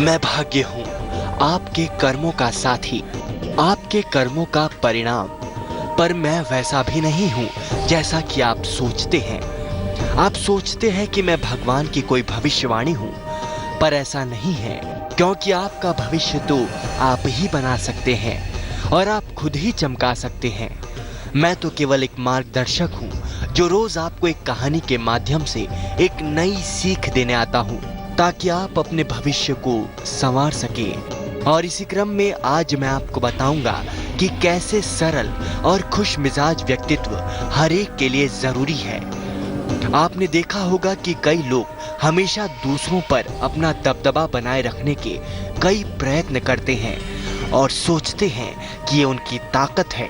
मैं भाग्य हूँ, आपके कर्मों का साथी, आपके कर्मों का परिणाम। पर मैं वैसा भी नहीं हूँ जैसा कि आप सोचते हैं। आप सोचते हैं कि मैं भगवान की कोई भविष्यवाणी हूँ, पर ऐसा नहीं है, क्योंकि आपका भविष्य तो आप ही बना सकते हैं और आप खुद ही चमका सकते हैं। मैं तो केवल एक मार्गदर्शक हूँ, जो रोज आपको एक कहानी के माध्यम से एक नई सीख देने आता हूँ, ताकि आप अपने भविष्य को संवार सके। और इसी क्रम में आज मैं आपको बताऊंगा कि कैसे सरल और खुश मिजाज व्यक्तित्व हर एक के लिए जरूरी है। आपने देखा होगा कि कई लोग हमेशा दूसरों पर अपना दबदबा बनाए रखने के कई प्रयत्न करते हैं और सोचते हैं कि ये उनकी ताकत है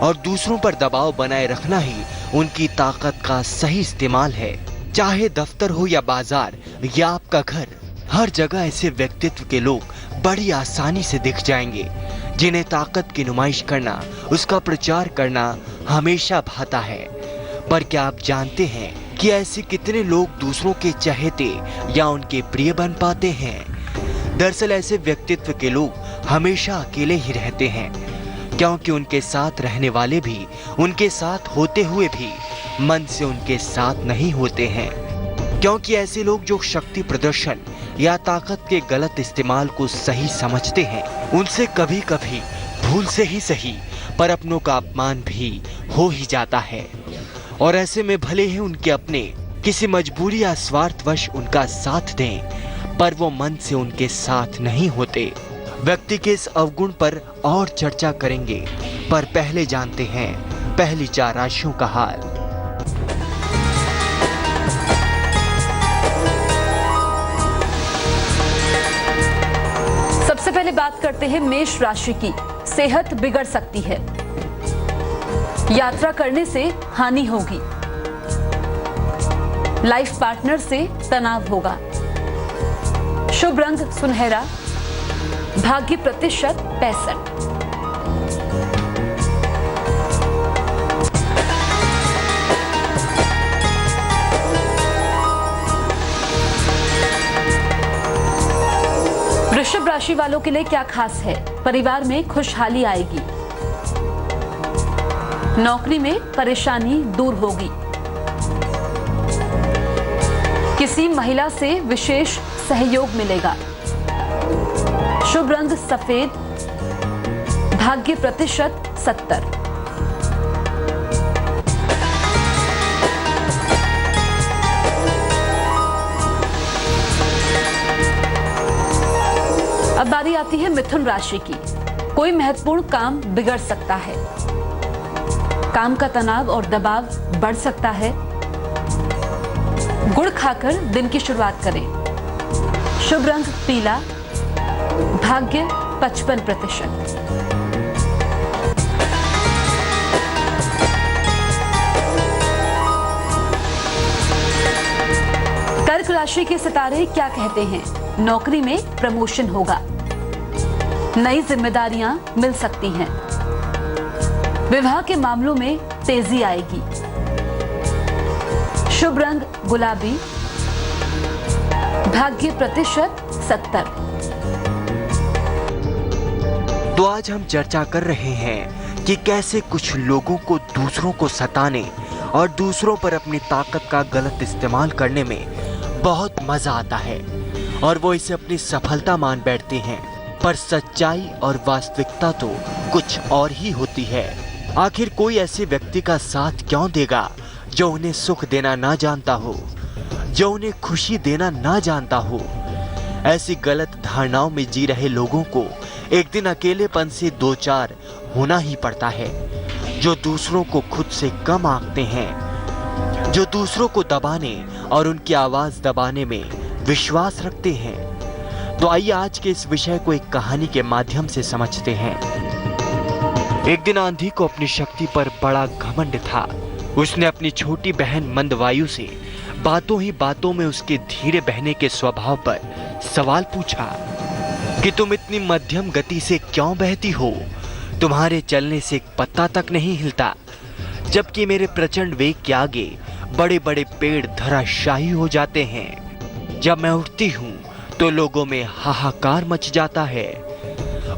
और दूसरों पर दबाव बनाए रखना ही उनकी ताकत का सही इस्तेमाल है। चाहे दफ्तर हो या बाजार या आपका घर, हर जगह ऐसे व्यक्तित्व के लोग बड़ी आसानी से दिख जाएंगे, जिन्हें ताकत की नुमाइश करना, उसका प्रचार करना हमेशा भाता है। पर क्या आप जानते हैं कि ऐसे कितने लोग दूसरों के चहेते या उनके प्रिय बन पाते हैं? दरअसल ऐसे व्यक्तित्व के लोग हमेशा अकेले ही रहते हैं, क्योंकि उनके साथ रहने वाले भी उनके साथ होते हुए भी मन से उनके साथ नहीं होते हैं। क्योंकि ऐसे लोग जो शक्ति प्रदर्शन या ताकत के गलत इस्तेमाल को सही समझते हैं, उनसे कभी कभी भूल से ही सही पर अपनों का अपमान भी हो ही जाता है। और ऐसे में भले ही उनके अपने किसी मजबूरी या स्वार्थवश उनका साथ दें, पर वो मन से उनके साथ नहीं होते। व्यक्ति के इस अवगुण पर और चर्चा करेंगे, पर पहले जानते हैं पहली 4 राशियों का हाल। सबसे पहले बात करते हैं मेष राशि की। सेहत बिगड़ सकती है, यात्रा करने से हानि होगी, लाइफ पार्टनर से तनाव होगा। शुभ रंग सुनहरा, भाग्य प्रतिशत 65। वृषभ राशि वालों के लिए क्या खास है? परिवार में खुशहाली आएगी, नौकरी में परेशानी दूर होगी, किसी महिला से विशेष सहयोग मिलेगा। शुभ रंग सफेद, भाग्य प्रतिशत 70। अब बारी आती है मिथुन राशि की। कोई महत्वपूर्ण काम बिगड़ सकता है, काम का तनाव और दबाव बढ़ सकता है। गुड़ खाकर दिन की शुरुआत करें। शुभ रंग पीला, भाग्य 55%। कर्क राशि के सितारे क्या कहते हैं? नौकरी में प्रमोशन होगा, नई जिम्मेदारियां मिल सकती हैं, विवाह के मामलों में तेजी आएगी। शुभ रंग गुलाबी, भाग्य प्रतिशत 70। तो आज हम चर्चा कर रहे हैं कि कैसे कुछ लोगों को दूसरों को सताने और दूसरों पर अपनी ताकत का गलत इस्तेमाल करने में बहुत मजा आता है और वो इसे अपनी सफलता मान बैठते हैं। पर सच्चाई और वास्तविकता तो कुछ और ही होती है। आखिर कोई ऐसे व्यक्ति का साथ क्यों देगा जो उन्हें सुख देना ना जानता हो, जो उन्हें खुशी देना ना जानता हो? ऐसी गलत धारणाओं में जी रहे लोगों को एक दिन अकेलेपन से 2-4 होना ही पड़ता है। जो दूसरों को खुद से कम आंकते हैं, जो दूसरों को दबाने और उनकी आवाज दबाने में विश्वास रखते हैं। तो आइए आज के इस विषय को एक कहानी के माध्यम से समझते हैं। एक दिन आंधी को अपनी शक्ति पर बड़ा घमंड था। उसने अपनी छोटी बहन मंदवायु से बातों ही बातों में उसके धीरे बहने के स्वभाव पर सवाल पूछा कि तुम इतनी मध्यम गति से क्यों बहती हो? तुम्हारे चलने से एक पत्ता तक नहीं हिलता, जबकि मेरे प्रचंड वेग के आगे बड़े बड़े पेड़ धराशायी हो जाते हैं। जब मैं उठती हूँ तो लोगों में हाहाकार मच जाता है।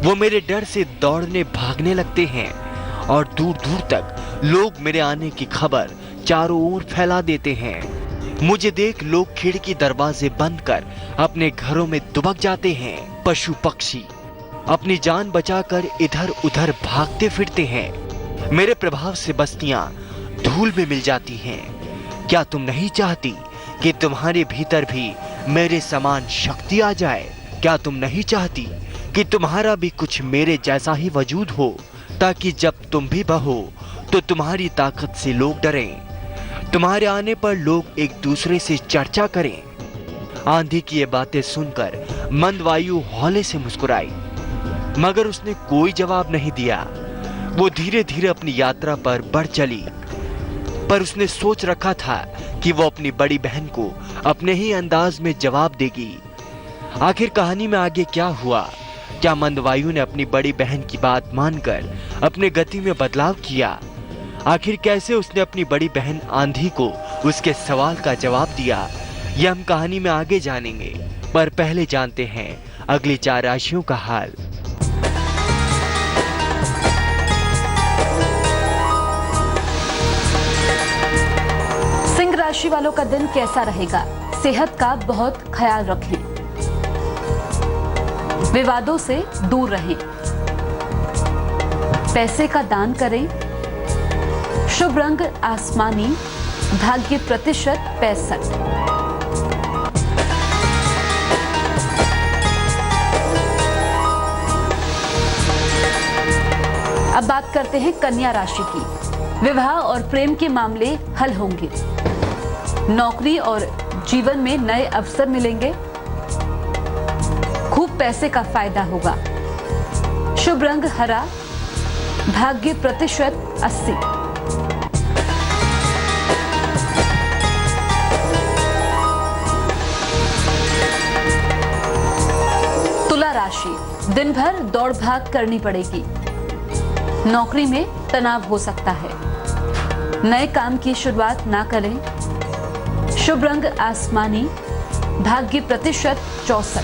वो मेरे डर से दौड़ने भागने लगते हैं और दूर दूर तक लोग मेरे आने की खबर चारों ओर फैला देते हैं। मुझे देख लोग खिड़की दरवाजे बंद कर अपने घरों में दुबक जाते हैं। पशु पक्षी अपनी जान बचाकर इधर उधर भागते फिरते हैं। मेरे प्रभाव से बस्तियां धूल में मिल जाती हैं। क्या तुम नहीं चाहती कि तुम्हारे भीतर भी मेरे समान शक्ति आ जाए? क्या तुम नहीं चाहती कि तुम्हारा भी कुछ मेरे जैसा ही वजूद हो, ताकि जब तुम भी बहो तो तुम्हारी ताकत से लोग डरें, तुम्हारे आने पर लोग एक दूसरे से चर्चा करें। आंधी की ये बातें सुनकर मंदवायु हौले से मुस्कुराई, मगर उसने कोई जवाब नहीं दिया। वो धीरे धीरे अपनी यात्रा पर बढ़ चली, पर उसने सोच रखा था कि वो अपनी बड़ी बहन को अपने ही अंदाज में जवाब देगी। आखिर कहानी में आगे क्या हुआ? क्या मंदवायु ने अपनी बड़ी बहन की बात मानकर अपने गति में बदलाव किया? आखिर कैसे उसने अपनी बड़ी बहन आंधी को उसके सवाल का जवाब दिया? यह हम कहानी में आगे जानेंगे, पर पहले जानते हैं अगली 4 राशियों का हाल। सिंह राशि वालों का दिन कैसा रहेगा? सेहत का बहुत ख्याल रखें, विवादों से दूर रहें, पैसे का दान करें, शुभ रंग आसमानी, भाग्य प्रतिशत 65। अब बात करते हैं कन्या राशि की। विवाह और प्रेम के मामले हल होंगे, नौकरी और जीवन में नए अवसर मिलेंगे, खूब पैसे का फायदा होगा, शुभ रंग हरा, भाग्य प्रतिशत 80। तुला राशि, दिन भर दौड़ भाग करनी पड़ेगी, नौकरी में तनाव हो सकता है, नए काम की शुरुआत ना करें, शुभ रंग आसमानी, भाग्य प्रतिशत 64।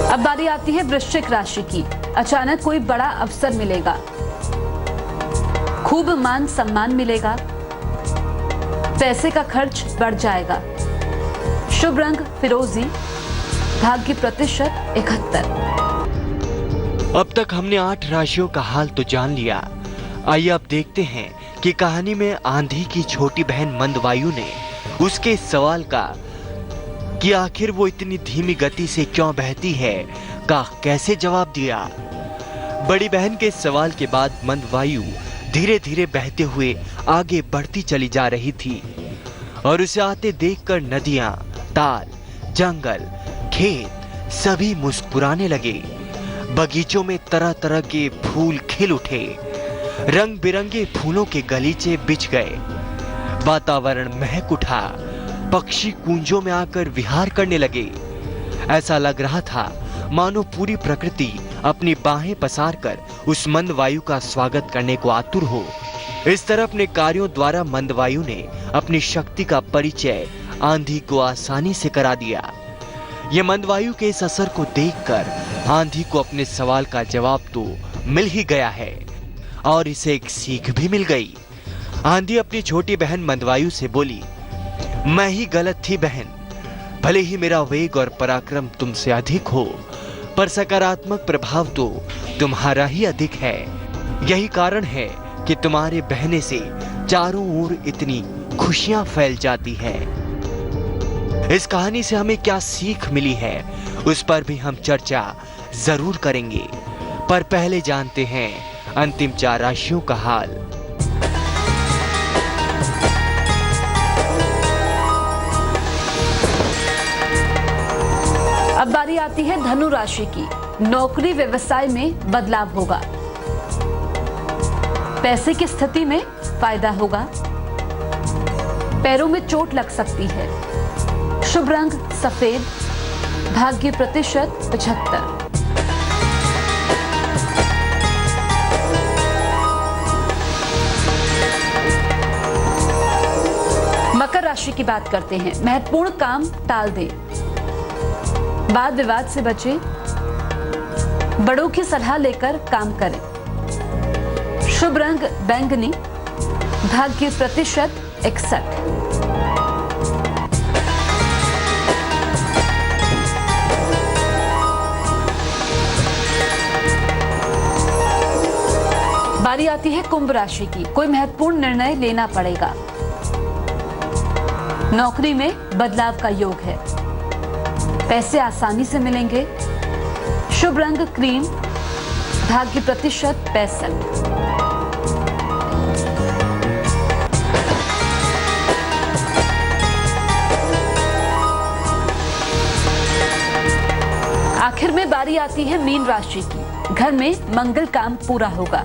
अब बारी आती है वृश्चिक राशि की। अचानक कोई बड़ा अवसर मिलेगा, खूब मान सम्मान मिलेगा, पैसे का खर्च बढ़ जाएगा, शुभ रंग फिरोजी, भाग्य प्रतिशत 71। अब तक हमने 8 राशियों का हाल तो जान लिया। आइए अब देखते हैं कि कहानी में आंधी की छोटी बहन मंदवायु ने उसके इस सवाल का कि आखिर वो इतनी धीमी गति से क्यों बहती है का कैसे जवाब दिया। बड़ी बहन के सवाल के बाद मंदवायु धीरे धीरे बहते हुए आगे बढ़ती चली जा रही थी और उसे आते देखकर नदियां, ताल, जंगल, खेत सभी मुस्कुराने लगे। बगीचों में तरह तरह के फूल खिल उठे, रंग बिरंगे फूलों के गलीचे बिछ गए, वातावरण महक उठा, पक्षी कूंजों में आकर विहार करने लगे। ऐसा लग रहा था मानो पूरी प्रकृति अपनी बाहें पसार कर उस मंदवायु का स्वागत करने को आतुर हो। इस तरह अपने कार्यों द्वारा मंदवायु ने अपनी शक्ति का परिचय आंधी को आसानी से करा दिया। यह मंदवायु के इस असर को देखकर आंधी को अपने सवाल का जवाब तो मिल ही गया है और इसे एक सीख भी मिल गई। आंधी अपनी छोटी बहन मंदवायु से बोली, मैं ही गलत थी बहन, भले ही मेरा वेग और पराक्रम तुमसे अधिक हो, पर सकारात्मक प्रभाव तो तुम्हारा ही अधिक है। यही कारण है कि तुम्हारे बहने से चारों ओर इतनी खुशियां फैल जाती हैं। इस कहानी से हमें क्या सीख मिली है उस पर भी हम चर्चा जरूर करेंगे, पर पहले जानते हैं अंतिम 4 राशियों का हाल। अब बारी आती है धनु राशि की। नौकरी व्यवसाय में बदलाव होगा, पैसे की स्थिति में फायदा होगा, पैरों में चोट लग सकती है, शुभ रंग सफेद, भाग्य प्रतिशत 75। राशि की बात करते हैं। महत्वपूर्ण काम टाल दें, वाद विवाद से बचें, बड़ों की सलाह लेकर काम करें। शुभ रंग बैंगनी, भाग्य प्रतिशत 61। बारी आती है कुंभ राशि की। कोई महत्वपूर्ण निर्णय लेना पड़ेगा। नौकरी में बदलाव का योग है, पैसे आसानी से मिलेंगे। शुभ रंग क्रीम, भाग्य प्रतिशत 65। आखिर में बारी आती है मीन राशि की। घर में मंगल काम पूरा होगा,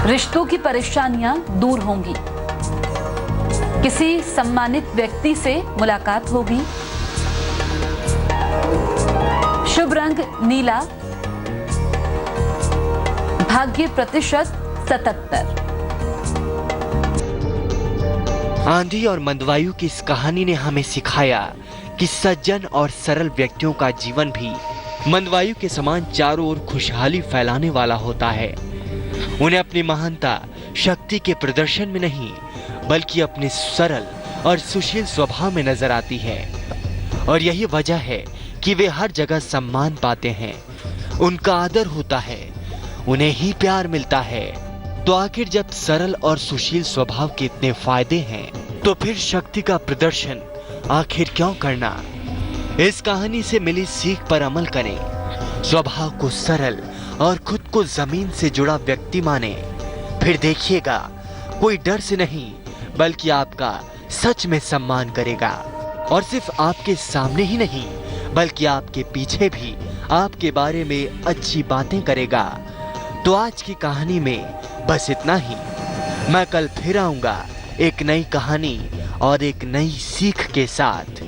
रिश्तों की परेशानियां दूर होंगी, किसी सम्मानित व्यक्ति से मुलाकात होगी। शुभ रंग नीला, भाग्य प्रतिशत 77। आंधी और मंदवायु की इस कहानी ने हमें सिखाया कि सज्जन और सरल व्यक्तियों का जीवन भी मंदवायु के समान चारों ओर खुशहाली फैलाने वाला होता है। उन्हें अपनी महानता शक्ति के प्रदर्शन में नहीं, बल्कि अपने सरल और सुशील स्वभाव में नजर आती है। और यही वजह है कि वे हर जगह सम्मान पाते हैं, उनका आदर होता है, उन्हें ही प्यार मिलता है। तो आखिर जब सरल और सुशील स्वभाव के इतने फायदे हैं, तो फिर शक्ति का प्रदर्शन आखिर क्यों करना। इस कहानी से मिली सीख पर अमल करें, स्वभाव को सरल और खुद को जमीन से जुड़ा व्यक्ति माने। फिर देखिएगा, कोई डर से नहीं बल्कि आपका सच में सम्मान करेगा। और सिर्फ आपके सामने ही नहीं, बल्कि आपके पीछे भी आपके बारे में अच्छी बातें करेगा। तो आज की कहानी में बस इतना ही। मैं कल फिर आऊंगा एक नई कहानी और एक नई सीख के साथ।